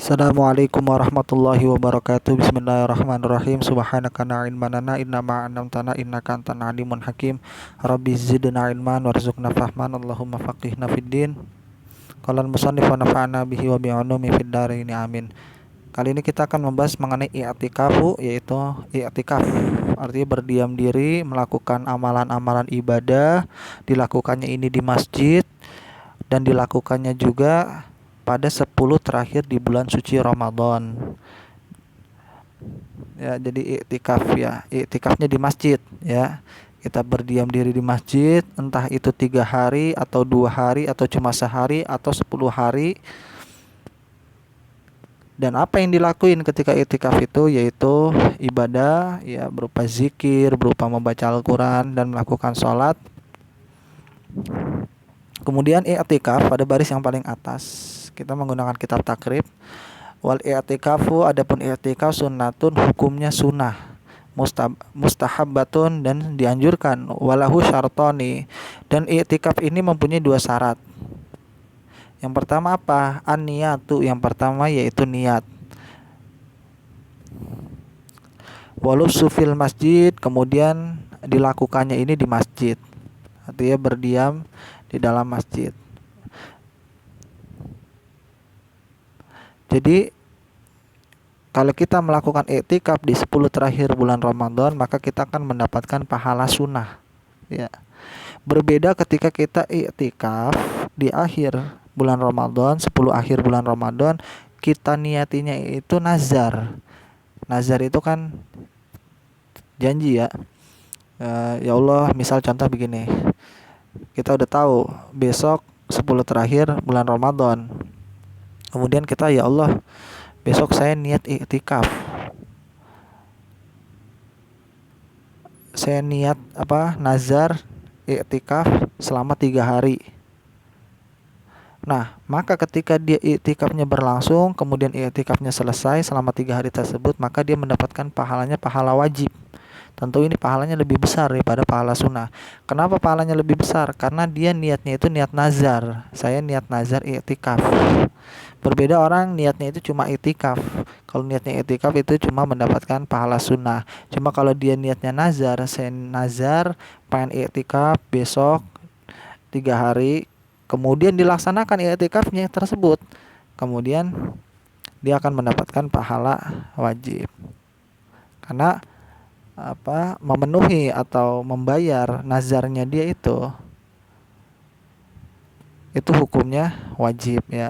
Assalamualaikum warahmatullahi wabarakatuh. Bismillahirrahmanirrahim. Subhanaka la ilma lana illa ma 'allamtana innaka antal alimul hakim. Rabbi zidna ilman warzuqna fahman. Allahumma faqihna fid din. Qala al-musannif wa nafa'na bihi wa bi 'ulumi fid dharain. Amin. Kali ini kita akan membahas mengenai i'tikafu, yaitu i'tikaf artinya berdiam diri, melakukan amalan-amalan ibadah. Dilakukannya ini di masjid dan dilakukannya juga pada 10 terakhir di bulan suci Ramadan. Ya, jadi iktikaf ya, iktikafnya di masjid ya. Kita berdiam diri di masjid, entah itu 3 hari atau 2 hari atau cuma sehari atau 10 hari. Dan apa yang dilakuin ketika iktikaf itu yaitu ibadah ya, berupa zikir, berupa membaca Al-Quran dan melakukan sholat. Kemudian i'tikaf pada baris yang paling atas kita menggunakan kitab takrib. Wal i'tikafu, adapun i'tikaf sunnatun, hukumnya sunnah, mustahabbatun, dan dianjurkan. Walahu syartoni, dan i'tikaf ini mempunyai 2 syarat. Yang pertama apa? An-niyatu, yang pertama yaitu niat. Walubsu fil masjid, kemudian dilakukannya ini di masjid, artinya berdiam di dalam masjid. Jadi kalau kita melakukan i'tikaf di 10 terakhir bulan Ramadan, maka kita akan mendapatkan pahala sunnah ya. Berbeda ketika kita i'tikaf di akhir bulan Ramadan, 10 akhir bulan Ramadan, kita niatinya itu nazar. Nazar itu kan janji ya. Ya Allah, misal contoh begini. Kita udah tahu besok 10 terakhir bulan Ramadan. Kemudian kita, ya Allah, besok saya niat i'tikaf. Saya niat nazar i'tikaf selama 3 hari. Nah, maka ketika dia i'tikafnya berlangsung, kemudian i'tikafnya selesai selama 3 hari tersebut, maka dia mendapatkan pahalanya pahala wajib. Tentu ini pahalanya lebih besar daripada pahala sunnah. Kenapa pahalanya lebih besar? Karena dia niatnya itu niat nazar. Saya niat nazar i'tikaf. Berbeda orang niatnya itu cuma i'tikaf. Kalau niatnya i'tikaf itu cuma mendapatkan pahala sunnah. Cuma kalau dia niatnya nazar, saya nazar pengen i'tikaf besok 3 hari, kemudian dilaksanakan i'tikafnya tersebut, kemudian dia akan mendapatkan pahala wajib. Karena memenuhi atau membayar nazarnya dia itu hukumnya wajib ya.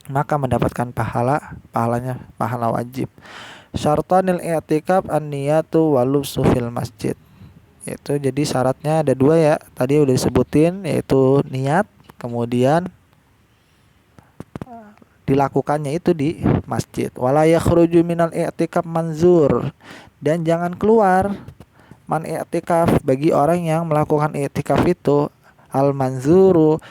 Maka mendapatkan pahalanya pahala wajib. Syartanil i'tikaf an-niyatu walubsu fil masjid. Itu jadi syaratnya ada 2 ya. Tadi udah disebutin, yaitu niat, kemudian dilakukannya itu di masjid. Wala yakhruju minal i'tikaf manzur, dan jangan keluar man i'tikaf bagi orang yang melakukan i'tikaf itu. Al manzuru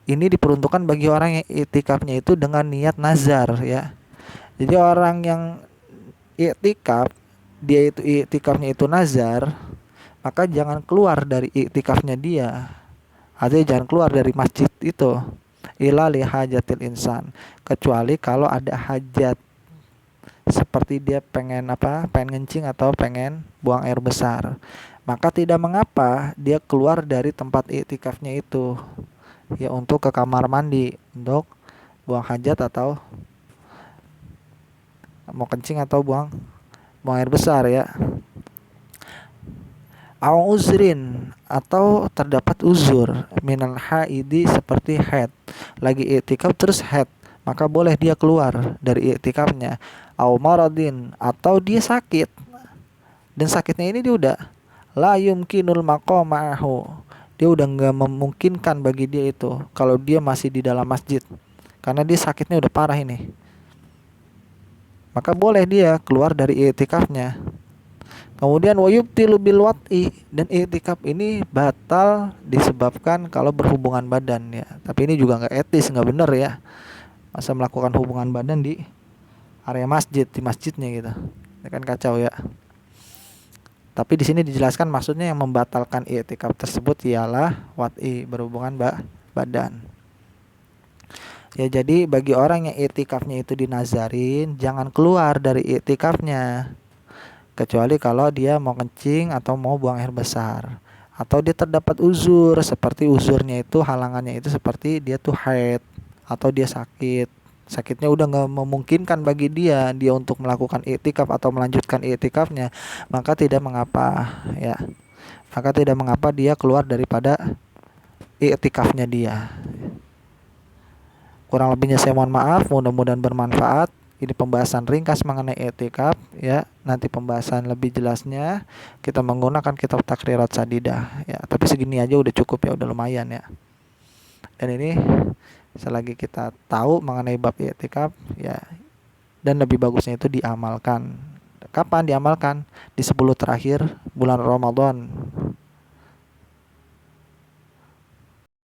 ini diperuntukkan bagi orang yang i'tikafnya itu dengan niat nazar ya. Jadi orang yang i'tikaf, dia itu i'tikafnya itu nazar, maka jangan keluar dari i'tikafnya dia. Artinya jangan keluar dari masjid itu. Ila li hajatil insan, kecuali kalau ada hajat, seperti dia pengen ngencing atau pengen buang air besar, maka tidak mengapa dia keluar dari tempat i'tikafnya itu ya, untuk ke kamar mandi untuk buang hajat atau mau kencing atau buang air besar ya. Au uzrin, atau terdapat uzur, minal haidi, seperti haid, lagi i'tikaf terus haid, maka boleh dia keluar dari i'tikafnya. Au maradin, atau dia sakit, dan sakitnya ini dia udah la yumkinul maqamahu, dia udah nggak memungkinkan bagi dia itu kalau dia masih di dalam masjid, karena dia sakitnya udah parah ini, maka boleh dia keluar dari i'tikafnya. Kemudian wayubtilu bil wat'i, dan i'tikaf ini batal disebabkan kalau berhubungan badan ya. Tapi ini juga nggak etis, nggak benar ya. Masa melakukan hubungan badan di area masjid, di masjidnya gitu. Ini kan kacau ya. Tapi di sini dijelaskan maksudnya yang membatalkan i'tikaf tersebut ialah wat'i, berhubungan badan. Ya jadi bagi orang yang iktikafnya itu dinazarin, jangan keluar dari iktikafnya. Kecuali kalau dia mau kencing atau mau buang air besar. Atau dia terdapat uzur, seperti uzurnya itu halangannya itu seperti dia tuh haid atau dia sakit. Sakitnya udah nggak memungkinkan bagi dia untuk melakukan iktikaf atau melanjutkan iktikafnya, maka tidak mengapa ya. Maka tidak mengapa dia keluar daripada iktikafnya dia. Kurang lebihnya saya mohon maaf, mudah-mudahan bermanfaat. Ini pembahasan ringkas mengenai i'tikaf ya. Nanti pembahasan lebih jelasnya kita menggunakan kitab Takrirat Sadidah ya. Tapi segini aja udah cukup ya, udah lumayan ya. Dan ini selagi kita tahu mengenai bab i'tikaf ya, dan lebih bagusnya itu diamalkan. Kapan diamalkan? Di 10 terakhir bulan Ramadan.